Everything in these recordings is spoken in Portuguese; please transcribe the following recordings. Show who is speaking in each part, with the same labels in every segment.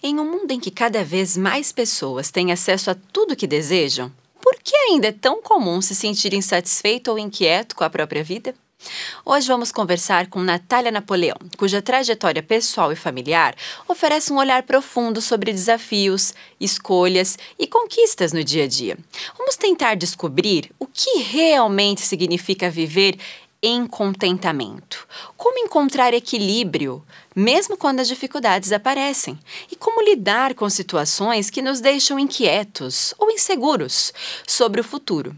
Speaker 1: Em um mundo em que cada vez mais pessoas têm acesso a tudo o que desejam, por que ainda é tão comum se sentir insatisfeito ou inquieto com a própria vida? Hoje vamos conversar com Natália Napoleão, cuja trajetória pessoal e familiar oferece um olhar profundo sobre desafios, escolhas e conquistas no dia a dia. Vamos tentar descobrir o que realmente significa viver em contentamento. Como encontrar equilíbrio, mesmo quando as dificuldades aparecem? E como lidar com situações que nos deixam inquietos ou inseguros sobre o futuro?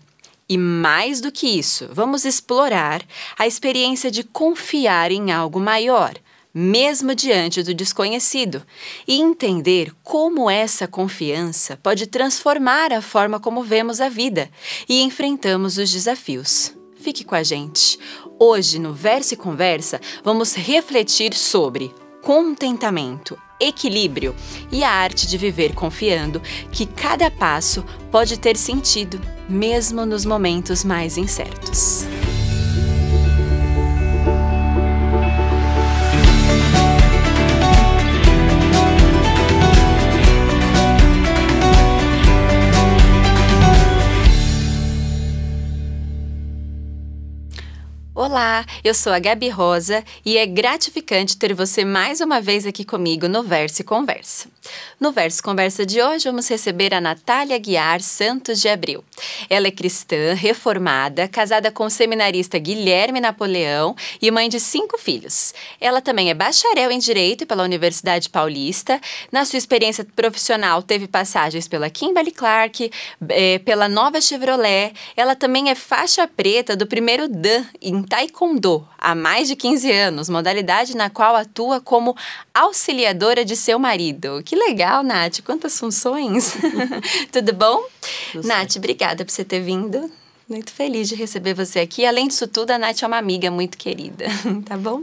Speaker 1: E mais do que isso, vamos explorar a experiência de confiar em algo maior, mesmo diante do desconhecido, e entender como essa confiança pode transformar a forma como vemos a vida e enfrentamos os desafios. Fique com a gente. Hoje, no Verso e Conversa, vamos refletir sobre contentamento, equilíbrio e a arte de viver confiando que cada passo pode ter sentido, mesmo nos momentos mais incertos. Olá, eu sou a Gabi Rosa e é gratificante ter você mais uma vez aqui comigo no Verso e Conversa. No Verso e Conversa de hoje vamos receber a Natália Guiar Santos de Abreu. Ela é cristã, reformada, casada com o seminarista Guilherme Napoleão e mãe de 5 filhos. Ela também é bacharel em Direito pela Universidade Paulista. Na sua experiência profissional teve passagens pela Kimberly-Clark, pela Nova Chevrolet. Ela também é faixa preta do primeiro Dan em Taekwondo há mais de 15 anos, modalidade na qual atua como auxiliadora de seu marido. Que legal, Nath, quantas funções! Tudo bom? Nath, obrigada por você ter vindo. Muito feliz de receber você aqui. Além disso tudo, a Nath é uma amiga muito querida, tá bom?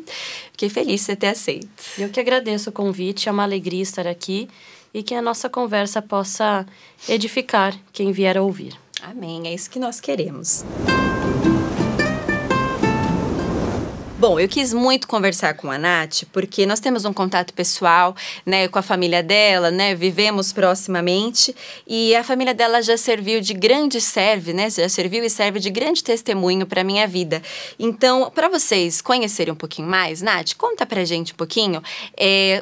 Speaker 1: Fiquei feliz de você ter aceito.
Speaker 2: Eu que agradeço o convite, é uma alegria estar aqui e que a nossa conversa possa edificar quem vier a ouvir.
Speaker 1: Amém, é isso que nós queremos. Bom, eu quis muito conversar com a Nath, porque nós temos um contato pessoal, né, com a família dela, né, vivemos proximamente, e a família dela já serviu de grande já serviu e serve de grande testemunho para a minha vida. Então, para vocês conhecerem um pouquinho mais, Nath, conta pra gente um pouquinho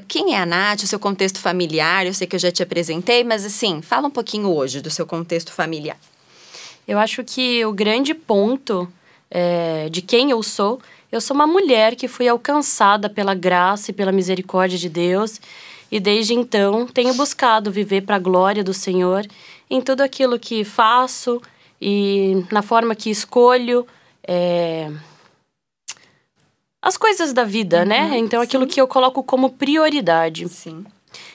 Speaker 1: quem é a Nath, o seu contexto familiar. Eu sei que eu já te apresentei, mas assim, fala um pouquinho hoje do seu contexto familiar.
Speaker 2: Eu acho que o grande ponto de quem eu sou uma mulher que fui alcançada pela graça e pela misericórdia de Deus e desde então tenho buscado viver para a glória do Senhor em tudo aquilo que faço e na forma que escolho as coisas da vida, né? Então aquilo que eu coloco como prioridade.
Speaker 1: Sim.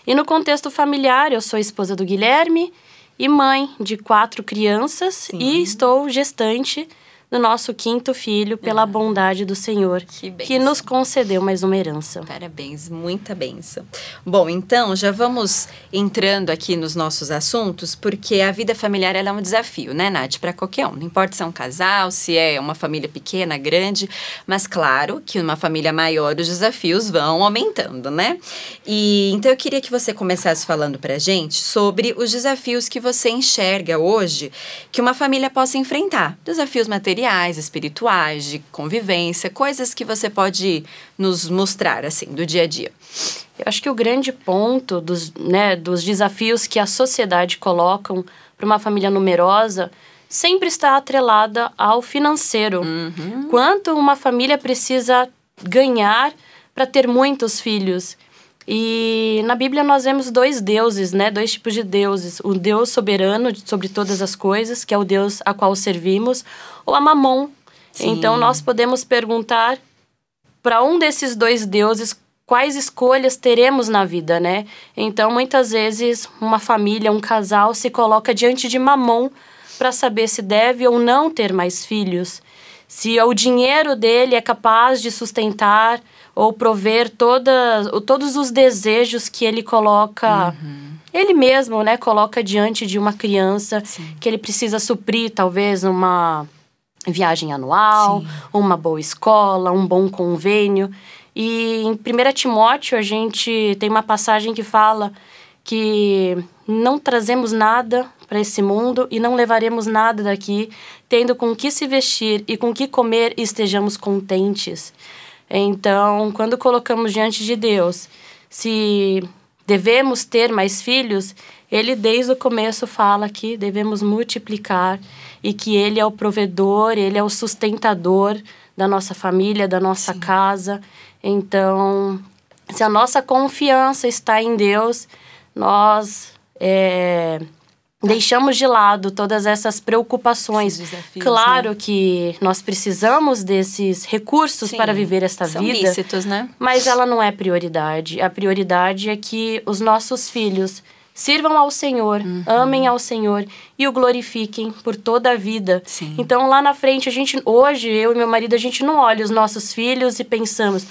Speaker 2: E no contexto familiar, eu sou esposa do Guilherme e mãe de 4 crianças. Sim. E estou gestante do nosso 5º filho, pela bondade do Senhor, que nos concedeu mais uma herança.
Speaker 1: Parabéns, muita bênção. Bom, então, já vamos entrando aqui nos nossos assuntos, porque a vida familiar ela é um desafio, né, Nath? Para qualquer um. Não importa se é um casal, se é uma família pequena, grande, mas claro que numa família maior os desafios vão aumentando, né? E então eu queria que você começasse falando pra gente sobre os desafios que você enxerga hoje que uma família possa enfrentar. Desafios materiais, espirituais, de convivência, coisas que você pode nos mostrar, assim, do dia a dia.
Speaker 2: Eu acho que o grande ponto dos desafios que a sociedade colocam para uma família numerosa sempre está atrelada ao financeiro. Uhum. Quanto uma família precisa ganhar para ter muitos filhos? E na Bíblia nós vemos 2 deuses, né? 2 tipos de deuses. O Deus soberano sobre todas as coisas, que é o Deus a qual servimos, ou a Mamon. Sim. Então nós podemos perguntar para um desses 2 deuses quais escolhas teremos na vida, né? Então muitas vezes uma família, um casal se coloca diante de Mamon para saber se deve ou não ter mais filhos. Se o dinheiro dele é capaz de sustentar ou prover todos os desejos que ele coloca, ele mesmo, né, coloca diante de uma criança. Sim. Que ele precisa suprir, talvez, uma viagem anual, sim, uma boa escola, um bom convênio. E em 1 Timóteo, a gente tem uma passagem que fala que não trazemos nada para esse mundo e não levaremos nada daqui, tendo com que se vestir e com que comer e estejamos contentes. Então, quando colocamos diante de Deus, se devemos ter mais filhos, Ele desde o começo fala que devemos multiplicar e que Ele é o provedor, Ele é o sustentador da nossa família, da nossa casa. Então, se a nossa confiança está em Deus, nós deixamos de lado todas essas preocupações.
Speaker 1: Desafios,
Speaker 2: claro,
Speaker 1: né?
Speaker 2: Que nós precisamos desses recursos para viver esta
Speaker 1: são
Speaker 2: vida.
Speaker 1: lícitos, né?
Speaker 2: Mas ela não é prioridade. A prioridade é que os nossos filhos sirvam ao Senhor, amem ao Senhor e o glorifiquem por toda a vida.
Speaker 1: Sim.
Speaker 2: Então, lá na frente, hoje, eu e meu marido, a gente não olha os nossos filhos e pensamos,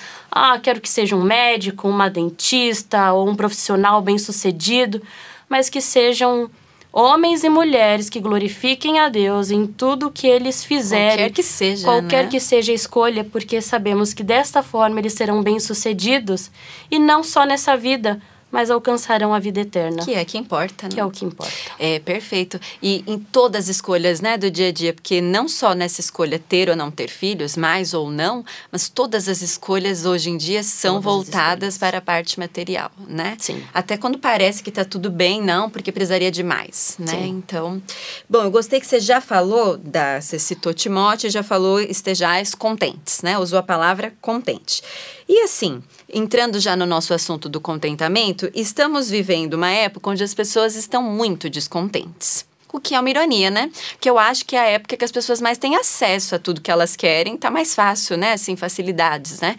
Speaker 2: quero que seja um médico, uma dentista ou um profissional bem-sucedido, mas que sejam homens e mulheres que glorifiquem a Deus em tudo que eles fizerem.
Speaker 1: Qualquer que seja,
Speaker 2: Qualquer que seja a escolha, porque sabemos que desta forma eles serão bem-sucedidos e não só nessa vida, mas alcançarão a vida eterna.
Speaker 1: Que é que importa, né?
Speaker 2: Que é o que importa.
Speaker 1: É, perfeito. E em todas as escolhas, né, do dia a dia, porque não só nessa escolha ter ou não ter filhos, mais ou não, mas todas as escolhas hoje em dia são voltadas para a parte material, né?
Speaker 2: Sim.
Speaker 1: Até quando parece que tá tudo bem, não, porque precisaria de mais, né?
Speaker 2: Sim.
Speaker 1: Então, bom, eu gostei que você já falou, você citou Timóteo, já falou estejais contentes, né? Usou a palavra contente. E assim, entrando já no nosso assunto do contentamento, estamos vivendo uma época onde as pessoas estão muito descontentes. O que é uma ironia, né? Porque eu acho que é a época que as pessoas mais têm acesso a tudo que elas querem, tá mais fácil, né? Assim, facilidades, né?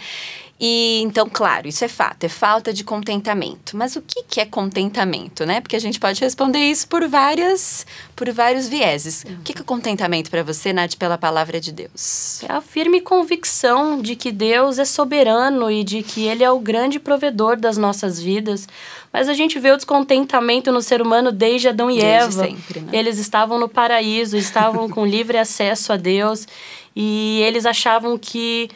Speaker 1: E então, claro, isso é fato, é falta de contentamento. Mas o que é contentamento, né? Porque a gente pode responder isso por vários vieses. O que é contentamento para você, Nath, pela palavra de Deus?
Speaker 2: É a firme convicção de que Deus é soberano e de que Ele é o grande provedor das nossas vidas. Mas a gente vê o descontentamento no ser humano desde Adão e Eva.
Speaker 1: Sempre, né?
Speaker 2: Eles estavam no paraíso, estavam com livre acesso a Deus e eles achavam que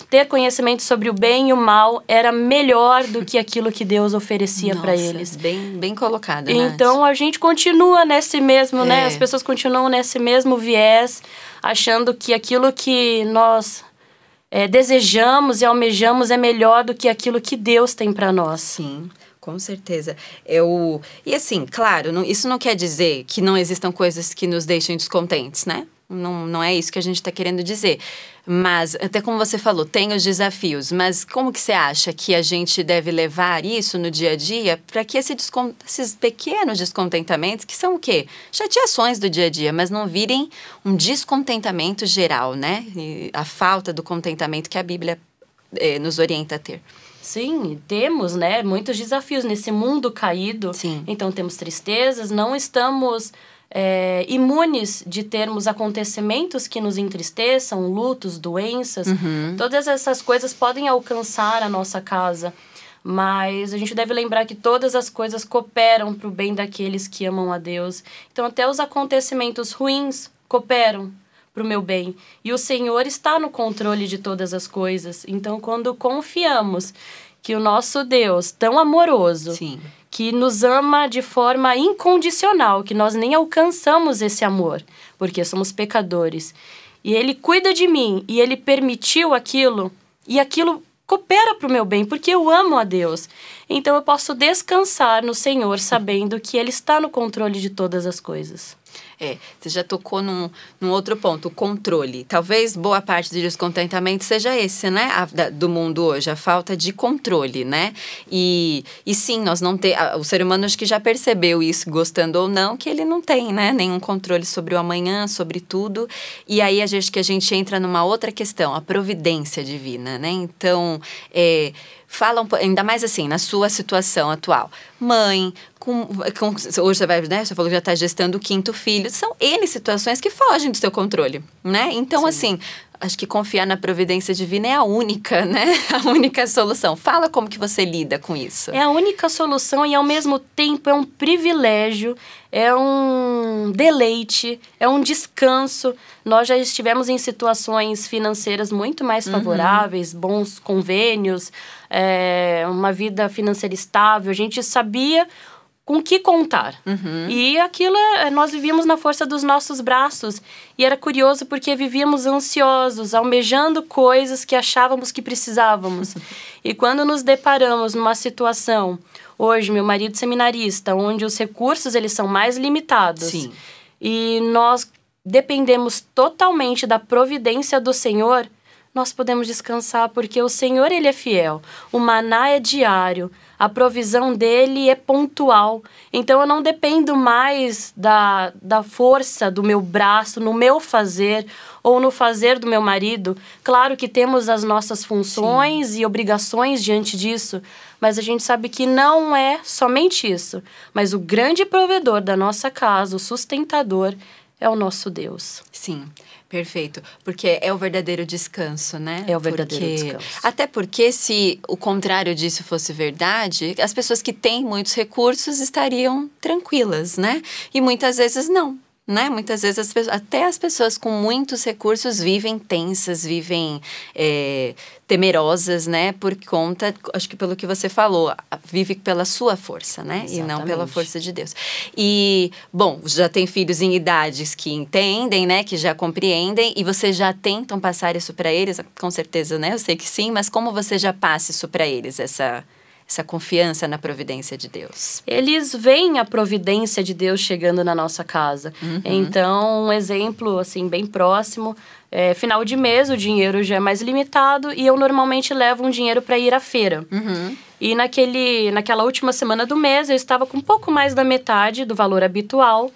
Speaker 2: ter conhecimento sobre o bem e o mal era melhor do que aquilo que Deus oferecia para eles.
Speaker 1: Bem colocado, Nath.
Speaker 2: Então, a gente continua nesse mesmo, né? As pessoas continuam nesse mesmo viés, achando que aquilo que nós desejamos e almejamos é melhor do que aquilo que Deus tem para nós.
Speaker 1: Sim. Com certeza. E assim, claro, isso não quer dizer que não existam coisas que nos deixem descontentes, né? Não é isso que a gente está querendo dizer. Mas, até como você falou, tem os desafios. Mas como que você acha que a gente deve levar isso no dia a dia para que esses pequenos descontentamentos, que são o quê? Chateações do dia a dia, mas não virem um descontentamento geral, né? E a falta do contentamento que a Bíblia nos orienta a ter.
Speaker 2: Sim, temos, né, muitos desafios nesse mundo caído.
Speaker 1: Sim.
Speaker 2: Então, temos tristezas, não estamos imunes de termos acontecimentos que nos entristeçam, lutos, doenças. Todas essas coisas podem alcançar a nossa casa, mas a gente deve lembrar que todas as coisas cooperam para o bem daqueles que amam a Deus. Então, até os acontecimentos ruins cooperam para o meu bem. E o Senhor está no controle de todas as coisas. Então, quando confiamos que o nosso Deus, tão amoroso,
Speaker 1: Sim,
Speaker 2: que nos ama de forma incondicional, que nós nem alcançamos esse amor, porque somos pecadores, e Ele cuida de mim, e Ele permitiu aquilo, e aquilo coopera para o meu bem, porque eu amo a Deus. Então, eu posso descansar no Senhor, sabendo que Ele está no controle de todas as coisas.
Speaker 1: Você já tocou num outro ponto, o controle. Talvez boa parte do descontentamento seja esse, né? Do mundo hoje, a falta de controle, né? E sim, o ser humano acho que já percebeu isso, gostando ou não, que ele não tem, né? Nenhum controle sobre o amanhã, sobre tudo. E aí, a gente entra numa outra questão, a providência divina, né? Então, ainda mais assim, na sua situação atual. Mãe, hoje você vai, né? Você falou que já está gestando o 5º filho. São N situações que fogem do seu controle, né? Então, assim, acho que confiar na providência divina é a única, né? A única solução. Fala como que você lida com isso.
Speaker 2: É a única solução e, ao mesmo tempo, é um privilégio, é um deleite, é um descanso. Nós já estivemos em situações financeiras muito mais favoráveis, bons convênios, uma vida financeira estável. A gente sabia com que contar. E aquilo, nós vivíamos na força dos nossos braços. E era curioso porque vivíamos ansiosos, almejando coisas que achávamos que precisávamos. E quando nos deparamos numa situação, hoje, meu marido seminarista, onde os recursos eles são mais limitados.
Speaker 1: Sim.
Speaker 2: E nós dependemos totalmente da providência do Senhor, nós podemos descansar porque o Senhor, Ele é fiel. O maná é diário. A provisão dele é pontual. Então, eu não dependo mais da força do meu braço, no meu fazer ou no fazer do meu marido. Claro que temos as nossas funções e obrigações diante disso, mas a gente sabe que não é somente isso. Mas o grande provedor da nossa casa, o sustentador, é o nosso Deus.
Speaker 1: Sim. Perfeito, porque é o verdadeiro descanso, né?
Speaker 2: É o verdadeiro descanso.
Speaker 1: Até porque se o contrário disso fosse verdade, as pessoas que têm muitos recursos estariam tranquilas, né? E muitas vezes não, né? Muitas vezes até as pessoas com muitos recursos vivem tensas, vivem temerosas, né? Por conta, acho que pelo que você falou, vive pela sua força, né?
Speaker 2: Exatamente.
Speaker 1: E não pela força de Deus. E, bom, já tem filhos em idades que entendem, né? Que já compreendem e vocês já tentam passar isso para eles? Com certeza, né? Eu sei que sim, mas como você já passa isso para eles, essa confiança na providência de Deus?
Speaker 2: Eles veem a providência de Deus chegando na nossa casa. Então, um exemplo, assim, bem próximo, final de mês, o dinheiro já é mais limitado e eu normalmente levo um dinheiro para ir à feira. E naquela última semana do mês, eu estava com um pouco mais da metade do valor habitual.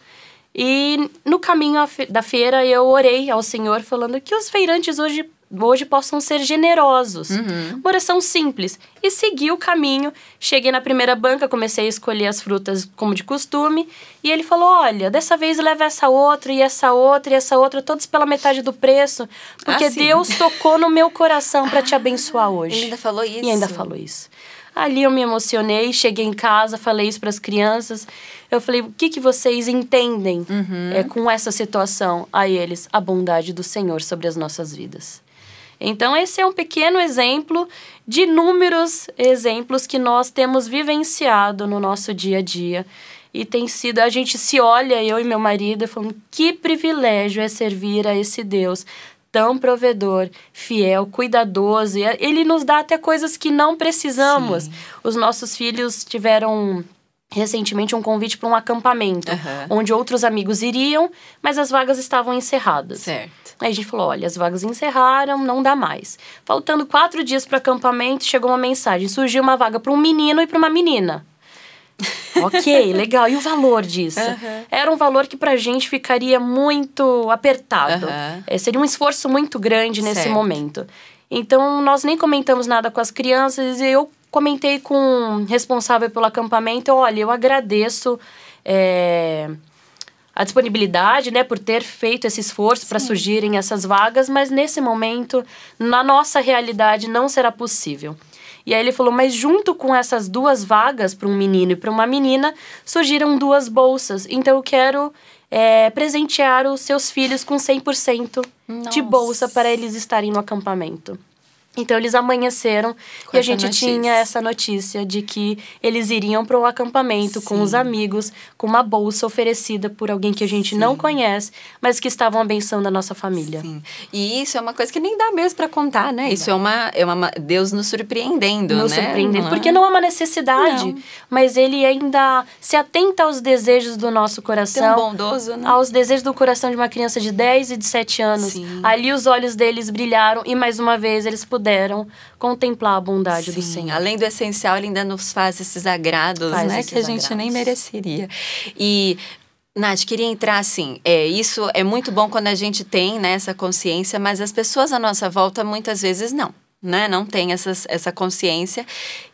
Speaker 2: E no caminho da feira, eu orei ao Senhor falando que os feirantes hoje possam ser generosos. Uma oração simples. E segui o caminho. Cheguei na primeira banca, comecei a escolher as frutas como de costume. E ele falou, olha, dessa vez leva essa outra, e essa outra, e essa outra, todos pela metade do preço. Porque Deus tocou no meu coração para te abençoar hoje.
Speaker 1: Ele ainda falou isso?
Speaker 2: E ainda falou isso. Ali eu me emocionei, cheguei em casa, falei isso para as crianças. Eu falei, o que vocês entendem com essa situação? A eles, a bondade do Senhor sobre as nossas vidas. Então, esse é um pequeno exemplo de inúmeros exemplos que nós temos vivenciado no nosso dia a dia. E tem sido, a gente se olha, eu e meu marido, falando, que privilégio é servir a esse Deus tão provedor, fiel, cuidadoso. E Ele nos dá até coisas que não precisamos. Sim. Os nossos filhos tiveram recentemente um convite para um acampamento, onde outros amigos iriam, mas as vagas estavam encerradas.
Speaker 1: Certo.
Speaker 2: Aí a gente falou, olha, as vagas encerraram, não dá mais. Faltando 4 dias para o acampamento, chegou uma mensagem, surgiu uma vaga para um menino e para uma menina. Ok, legal. E o valor disso? Era um valor que pra gente ficaria muito apertado. Seria um esforço muito grande nesse momento. Então, nós nem comentamos nada com as crianças. E eu comentei com o responsável pelo acampamento. Olha, eu agradeço a disponibilidade, né, por ter feito esse esforço para surgirem essas vagas. Mas nesse momento, na nossa realidade, não será possível. E aí ele falou, mas junto com essas 2 vagas, para um menino e para uma menina, surgiram 2 bolsas. Então eu quero presentear os seus filhos com 100% de bolsa para eles estarem no acampamento. Então, eles amanheceram e a gente tinha essa notícia de que eles iriam para o acampamento com os amigos, com uma bolsa oferecida por alguém que a gente não conhece, mas que estavam abençoando a nossa família.
Speaker 1: Sim. E isso é uma coisa que nem dá mesmo para contar, né? Isso é uma Deus nos surpreendendo, né?
Speaker 2: Nos surpreendendo, porque não é uma necessidade, mas Ele ainda se atenta aos desejos do nosso coração.
Speaker 1: Tão bondoso, né?
Speaker 2: Aos desejos do coração de uma criança de 10 e de 7 anos. Sim. Ali os olhos deles brilharam e, mais uma vez, eles puderam contemplar a bondade do Senhor.
Speaker 1: Além do essencial, Ele ainda nos faz esses agrados, né? Que a gente nem mereceria. E, Nath, queria entrar assim, isso é muito bom quando a gente tem, né, essa consciência, mas as pessoas à nossa volta muitas vezes não, né? Não tem essa consciência.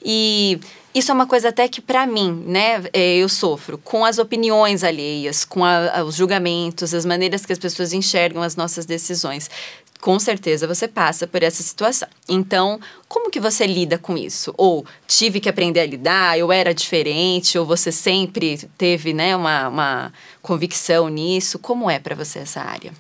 Speaker 1: E isso é uma coisa até que, para mim, né, eu sofro com as opiniões alheias, com os julgamentos, as maneiras que as pessoas enxergam as nossas decisões. Com certeza você passa por essa situação. Então, como que você lida com isso? Ou tive que aprender a lidar, eu era diferente, ou você sempre teve, né, uma convicção nisso? Como é para você essa área?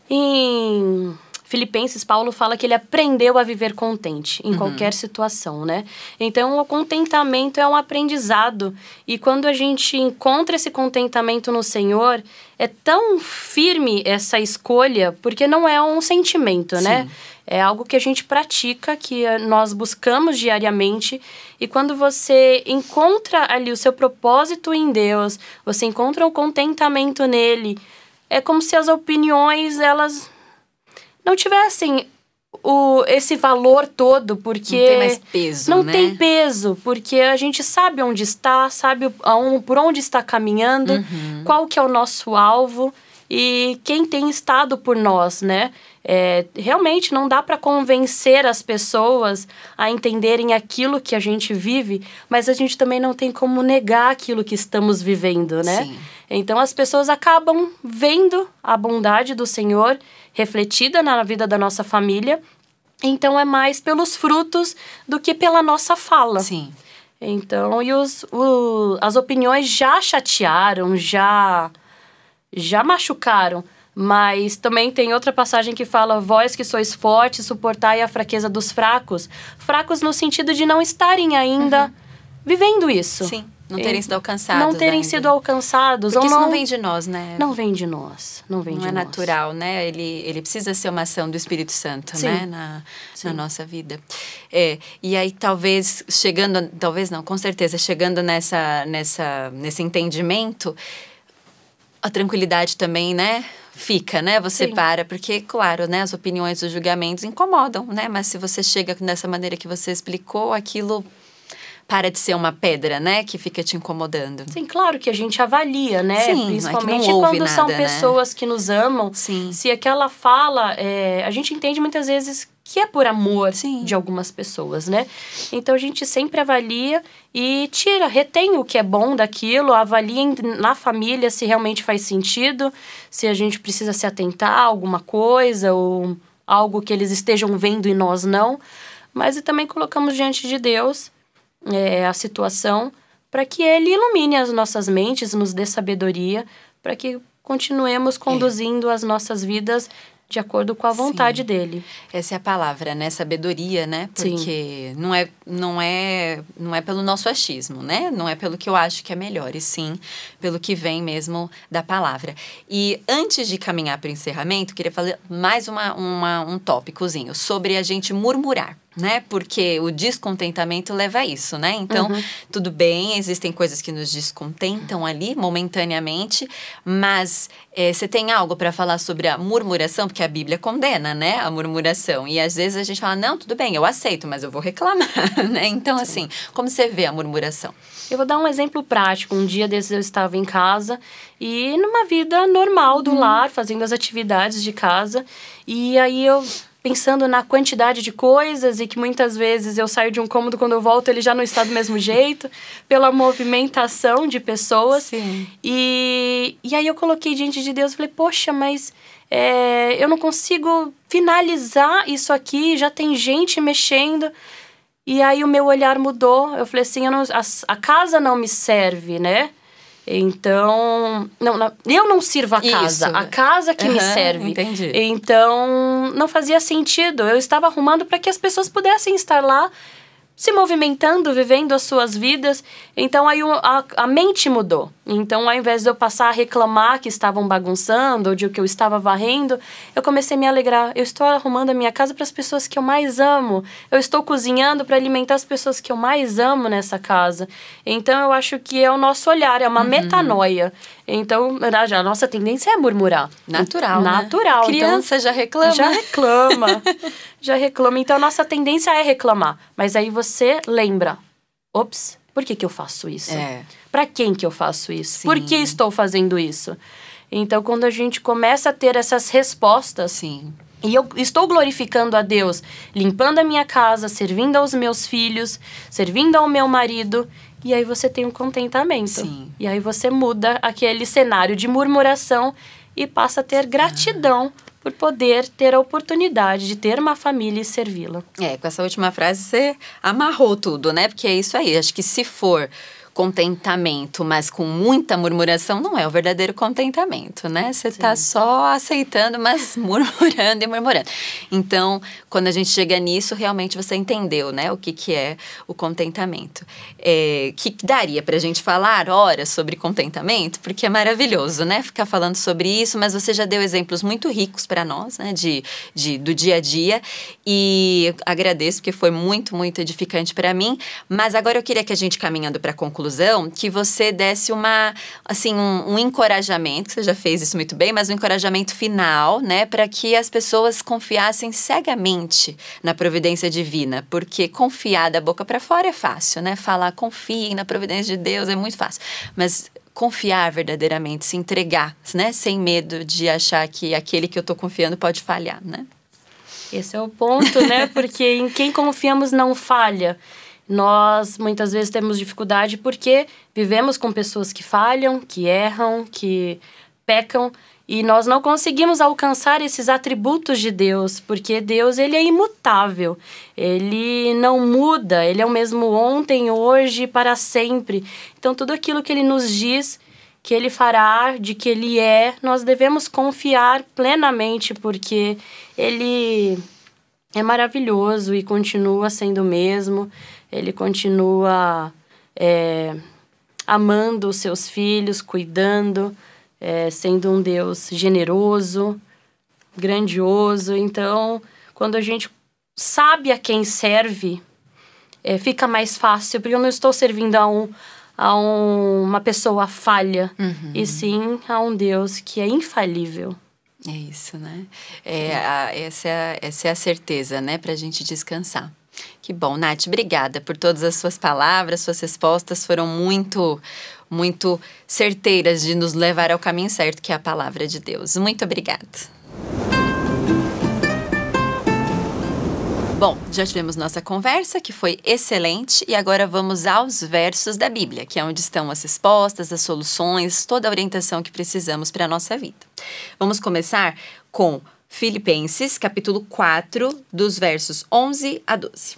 Speaker 2: Em Filipenses, Paulo fala que ele aprendeu a viver contente em qualquer situação, né? Então, o contentamento é um aprendizado. E quando a gente encontra esse contentamento no Senhor, é tão firme essa escolha, porque não é um sentimento, né? É algo que a gente pratica, que nós buscamos diariamente. E quando você encontra ali o seu propósito em Deus, você encontra o contentamento nele, é como se as opiniões, elas não tivessem esse valor todo, porque...
Speaker 1: Não tem mais peso,
Speaker 2: não
Speaker 1: né?
Speaker 2: tem peso, porque a gente sabe onde está, sabe por onde está caminhando, qual que é o nosso alvo e quem tem estado por nós, né? Realmente não dá para convencer as pessoas a entenderem aquilo que a gente vive, mas a gente também não tem como negar aquilo que estamos vivendo, né?
Speaker 1: Sim.
Speaker 2: Então as pessoas acabam vendo a bondade do Senhor refletida na vida da nossa família. Então é mais pelos frutos do que pela nossa fala.
Speaker 1: Sim.
Speaker 2: Então, e as opiniões já chatearam, já machucaram. Mas também tem outra passagem que fala: vós que sois fortes, suportai a fraqueza dos fracos. Fracos no sentido de não estarem ainda vivendo isso.
Speaker 1: Sim, não terem sido alcançados.
Speaker 2: Não terem
Speaker 1: ainda.
Speaker 2: sido alcançados.
Speaker 1: Porque
Speaker 2: ou
Speaker 1: isso não vem de nós, né?
Speaker 2: Não vem de nós. Não vem de
Speaker 1: é
Speaker 2: nós.
Speaker 1: natural, né? Ele precisa ser uma ação do Espírito Santo,
Speaker 2: Sim.
Speaker 1: né? Na nossa vida. E aí, talvez, chegando... Talvez não, com certeza, chegando nesse entendimento, a tranquilidade também, né? Fica, né? Você
Speaker 2: Sim.
Speaker 1: para, porque, claro, né? As opiniões, os julgamentos incomodam, né? Mas se você chega dessa maneira que você explicou, aquilo para de ser uma pedra, né? Que fica te incomodando.
Speaker 2: Sim, claro que a gente avalia, né?
Speaker 1: Sim,
Speaker 2: principalmente
Speaker 1: não é que não ouve
Speaker 2: quando são
Speaker 1: nada,
Speaker 2: pessoas que nos amam.
Speaker 1: Sim.
Speaker 2: Se aquela fala, a gente entende muitas vezes que é por amor
Speaker 1: Sim.
Speaker 2: de algumas pessoas, né? Então a gente sempre avalia e retém o que é bom daquilo, avalia na família se realmente faz sentido, se a gente precisa se atentar a alguma coisa ou algo que eles estejam vendo e nós não. Mas também colocamos diante de Deus a situação para que Ele ilumine as nossas mentes, nos dê sabedoria, para que continuemos conduzindo as nossas vidas de acordo com a vontade dele.
Speaker 1: Essa é a palavra, né? Sabedoria, né? Porque não é pelo nosso achismo, né? Não é pelo que eu acho que é melhor, e sim pelo que vem mesmo da palavra. E antes de caminhar para o encerramento, queria falar mais um tópicozinho sobre a gente murmurar, né? Porque o descontentamento leva a isso, né? Então, tudo bem, existem coisas que nos descontentam ali momentaneamente, mas você tem algo para falar sobre a murmuração? Porque a Bíblia condena, né? A murmuração. E às vezes a gente fala, não, tudo bem, eu aceito, mas eu vou reclamar, né? Então, assim, como você vê a murmuração?
Speaker 2: Eu vou dar um exemplo prático. Um dia desses eu estava em casa e numa vida normal do lar, fazendo as atividades de casa. E aí eu, pensando na quantidade de coisas e que muitas vezes eu saio de um cômodo, quando eu volto ele já não está do mesmo jeito, pela movimentação de pessoas.
Speaker 1: Sim.
Speaker 2: E aí eu coloquei diante de Deus e falei, poxa, mas eu não consigo finalizar isso aqui, já tem gente mexendo. E aí o meu olhar mudou. Eu falei assim, a casa não me serve, né? Então, eu não sirvo a casa.
Speaker 1: Isso.
Speaker 2: A casa que me serve.
Speaker 1: Entendi.
Speaker 2: Então, não fazia sentido. Eu estava arrumando para que as pessoas pudessem estar lá, se movimentando, vivendo as suas vidas. Então, aí a mente mudou. Então, ao invés de eu passar a reclamar que estavam bagunçando ou de que eu estava varrendo, eu comecei a me alegrar. Eu estou arrumando a minha casa para as pessoas que eu mais amo. Eu estou cozinhando para alimentar as pessoas que eu mais amo nessa casa. Então, eu acho que é o nosso olhar, é uma metanoia. Então, a nossa tendência é murmurar.
Speaker 1: Natural,
Speaker 2: Natural.
Speaker 1: Né? Criança
Speaker 2: então,
Speaker 1: já reclama.
Speaker 2: Já reclama. Já reclama. Então, a nossa tendência é reclamar. Mas aí você lembra. Ops, por que eu faço isso? Para quem que eu faço isso?
Speaker 1: Sim.
Speaker 2: Por que estou fazendo isso? Então, quando a gente começa a ter essas respostas...
Speaker 1: Sim.
Speaker 2: E eu estou glorificando a Deus, limpando a minha casa, servindo aos meus filhos, servindo ao meu marido... E aí você tem um contentamento.
Speaker 1: Sim.
Speaker 2: E aí você muda aquele cenário de murmuração e passa a ter gratidão por poder ter a oportunidade de ter uma família e servi-la.
Speaker 1: Com essa última frase você amarrou tudo, né? Porque é isso aí. Acho que se for contentamento, mas com muita murmuração, não é o verdadeiro contentamento, né? Você tá só aceitando, mas murmurando e murmurando. Então, quando a gente chega nisso, realmente você entendeu, né? O que é o contentamento. Que daria pra gente falar horas sobre contentamento, porque é maravilhoso, né? Ficar falando sobre isso, mas você já deu exemplos muito ricos para nós, né? Do dia a dia, e agradeço, porque foi muito, muito edificante para mim. Mas agora eu queria que a gente, caminhando para a conclusão, que você desse um encorajamento, que você já fez isso muito bem, mas um encorajamento final, né, para que as pessoas confiassem cegamente na providência divina, porque confiar da boca para fora é fácil, né? Falar confiem na providência de Deus é muito fácil, mas confiar verdadeiramente, se entregar, né, sem medo de achar que aquele que eu estou confiando pode falhar, né?
Speaker 2: Esse é o ponto, né? Porque em quem confiamos não falha. Nós, muitas vezes, temos dificuldade porque vivemos com pessoas que falham, que erram, que pecam, e nós não conseguimos alcançar esses atributos de Deus, porque Deus, ele é imutável, ele não muda, ele é o mesmo ontem, hoje e para sempre. Então, tudo aquilo que ele nos diz que ele fará, de que ele é, nós devemos confiar plenamente, porque ele é maravilhoso e continua sendo o mesmo. Ele continua amando os seus filhos, cuidando, sendo um Deus generoso, grandioso. Então, quando a gente sabe a quem serve, fica mais fácil, porque eu não estou servindo a uma pessoa falha, e sim a um Deus que é infalível.
Speaker 1: É isso, né? Essa é a certeza, né? Pra gente descansar. Que bom, Nath, obrigada por todas as suas palavras, suas respostas foram muito, muito certeiras de nos levar ao caminho certo, que é a palavra de Deus. Muito obrigada. Bom, já tivemos nossa conversa, que foi excelente, e agora vamos aos versos da Bíblia, que é onde estão as respostas, as soluções, toda a orientação que precisamos para a nossa vida. Vamos começar com Filipenses, capítulo 4, dos versos 11 a 12.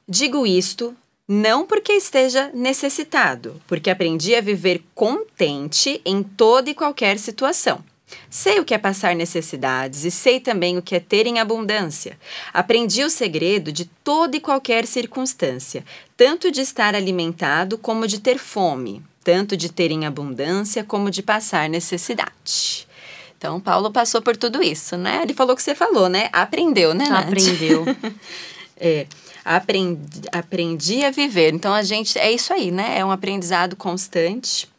Speaker 1: Digo isto, não porque esteja necessitado, porque aprendi a viver contente em toda e qualquer situação. Sei o que é passar necessidades e sei também o que é ter em abundância. Aprendi o segredo de toda e qualquer circunstância, tanto de estar alimentado como de ter fome, tanto de ter em abundância como de passar necessidade. Então, Paulo passou por tudo isso, né? Ele falou o que você falou, né? Aprendeu, né, Nath?
Speaker 2: Aprendeu.
Speaker 1: Aprendi a viver. Então, é isso aí, né? É um aprendizado constante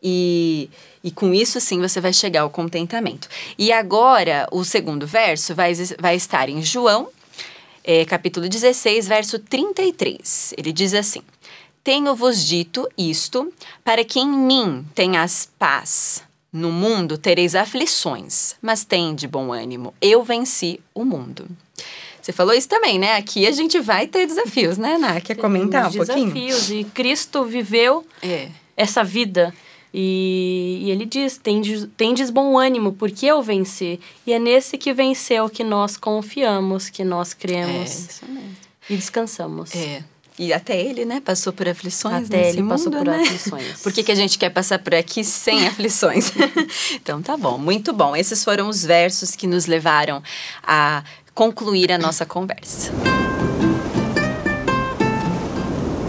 Speaker 1: e com isso, sim, você vai chegar ao contentamento. E agora, o segundo verso vai estar em João, capítulo 16, verso 33. Ele diz assim: Tenho-vos dito isto, para que em mim tenhas paz. No mundo tereis aflições, mas tende bom ânimo. Eu venci o mundo. Você falou isso também, né? Aqui a gente vai ter desafios, né, Ana? Quer comentar um pouquinho?
Speaker 2: Desafios. E Cristo viveu essa vida. E ele diz, tendes bom ânimo, porque eu venci. E é nesse que venceu que nós confiamos, que nós cremos.
Speaker 1: Isso mesmo.
Speaker 2: E descansamos.
Speaker 1: E até ele, né, passou por aflições
Speaker 2: até
Speaker 1: nesse
Speaker 2: ele
Speaker 1: mundo,
Speaker 2: passou por
Speaker 1: né?
Speaker 2: aflições.
Speaker 1: Por que a gente quer passar por aqui sem aflições? Então tá bom, muito bom. Esses foram os versos que nos levaram a concluir a nossa conversa.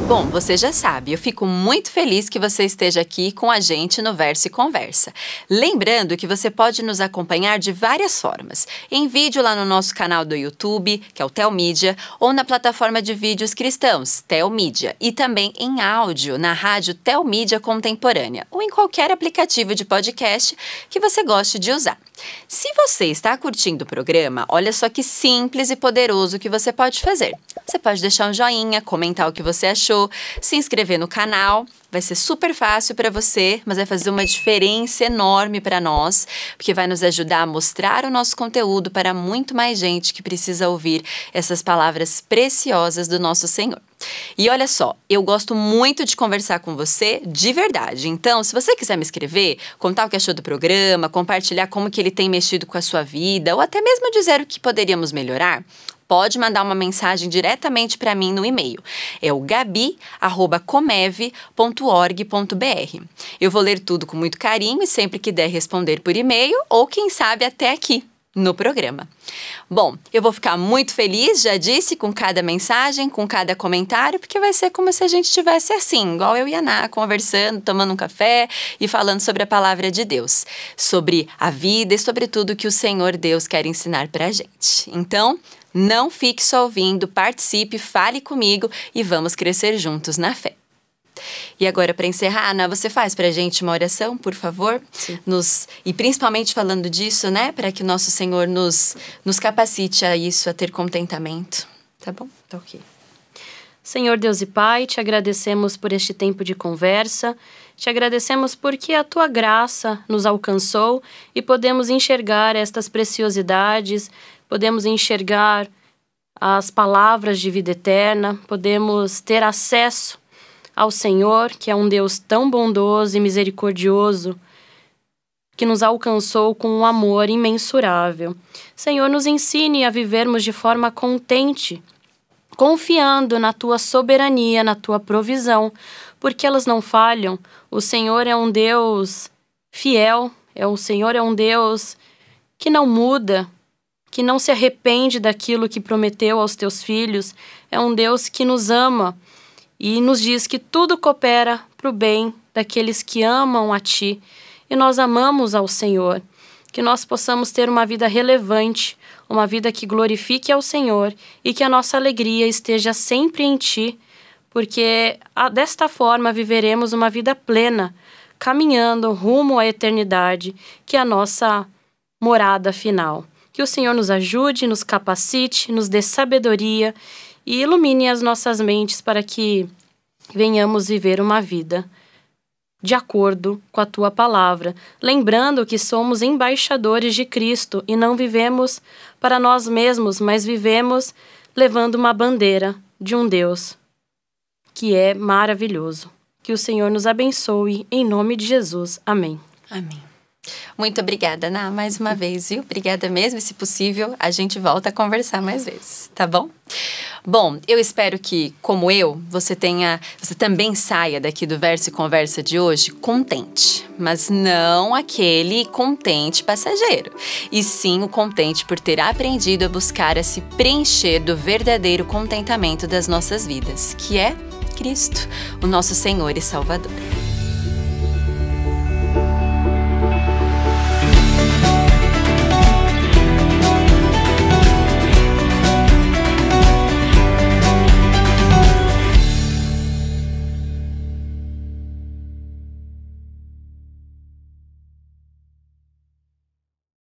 Speaker 1: Bom, você já sabe, eu fico muito feliz que você esteja aqui com a gente no Verso e Conversa. Lembrando que você pode nos acompanhar de várias formas. Em vídeo lá no nosso canal do YouTube, que é o Telmídia, ou na plataforma de vídeos cristãos, Telmídia, e também em áudio na rádio Telmídia Contemporânea, ou em qualquer aplicativo de podcast que você goste de usar. Se você está curtindo o programa, olha só que simples e poderoso que você pode fazer. Você pode deixar um joinha, comentar o que você achou, gostou, se inscrever no canal. Vai ser super fácil para você, mas vai fazer uma diferença enorme para nós, porque vai nos ajudar a mostrar o nosso conteúdo para muito mais gente que precisa ouvir essas palavras preciosas do nosso Senhor. E olha só, eu gosto muito de conversar com você de verdade. Então, se você quiser me escrever, contar o que achou do programa, compartilhar como que ele tem mexido com a sua vida, ou até mesmo dizer o que poderíamos melhorar, pode mandar uma mensagem diretamente para mim no e-mail. É o gabi@comev.org.br. Eu vou ler tudo com muito carinho e sempre que der responder por e-mail ou quem sabe até aqui no programa. Bom, eu vou ficar muito feliz, já disse, com cada mensagem, com cada comentário, porque vai ser como se a gente estivesse assim, igual eu e a Ana, conversando, tomando um café e falando sobre a palavra de Deus, sobre a vida e sobre tudo que o Senhor Deus quer ensinar pra gente. Então, não fique só ouvindo, participe, fale comigo e vamos crescer juntos na fé. E agora, para encerrar, Ana, você faz pra gente uma oração, por favor?
Speaker 2: Sim.
Speaker 1: E principalmente falando disso, né? Para que o nosso Senhor nos capacite a isso, a ter contentamento. Tá bom?
Speaker 2: Tá ok. Senhor Deus e Pai, te agradecemos por este tempo de conversa. Te agradecemos porque a Tua graça nos alcançou e podemos enxergar estas preciosidades, podemos enxergar as palavras de vida eterna, podemos ter acesso ao Senhor, que é um Deus tão bondoso e misericordioso, que nos alcançou com um amor imensurável. Senhor, nos ensine a vivermos de forma contente, confiando na Tua soberania, na Tua provisão, porque elas não falham. O Senhor é um Deus fiel, o Senhor é um Deus que não muda, que não se arrepende daquilo que prometeu aos Teus filhos. É um Deus que nos ama e nos diz que tudo coopera para o bem daqueles que amam a Ti. E nós amamos ao Senhor. Que nós possamos ter uma vida relevante, uma vida que glorifique ao Senhor e que a nossa alegria esteja sempre em Ti, porque desta forma viveremos uma vida plena, caminhando rumo à eternidade, que é a nossa morada final. Que o Senhor nos ajude, nos capacite, nos dê sabedoria e ilumine as nossas mentes para que venhamos viver uma vida de acordo com a Tua palavra, lembrando que somos embaixadores de Cristo e não vivemos para nós mesmos, mas vivemos levando uma bandeira de um Deus que é maravilhoso. Que o Senhor nos abençoe, em nome de Jesus. Amém.
Speaker 1: Amém. Muito obrigada, Ana, mais uma vez, viu? Obrigada mesmo, e se possível, a gente volta a conversar mais vezes, tá bom? Bom, eu espero que, como eu, você também saia daqui do Verso e Conversa de hoje contente, mas não aquele contente passageiro, e sim o contente por ter aprendido a buscar a se preencher do verdadeiro contentamento das nossas vidas, que é Cristo, o nosso Senhor e Salvador.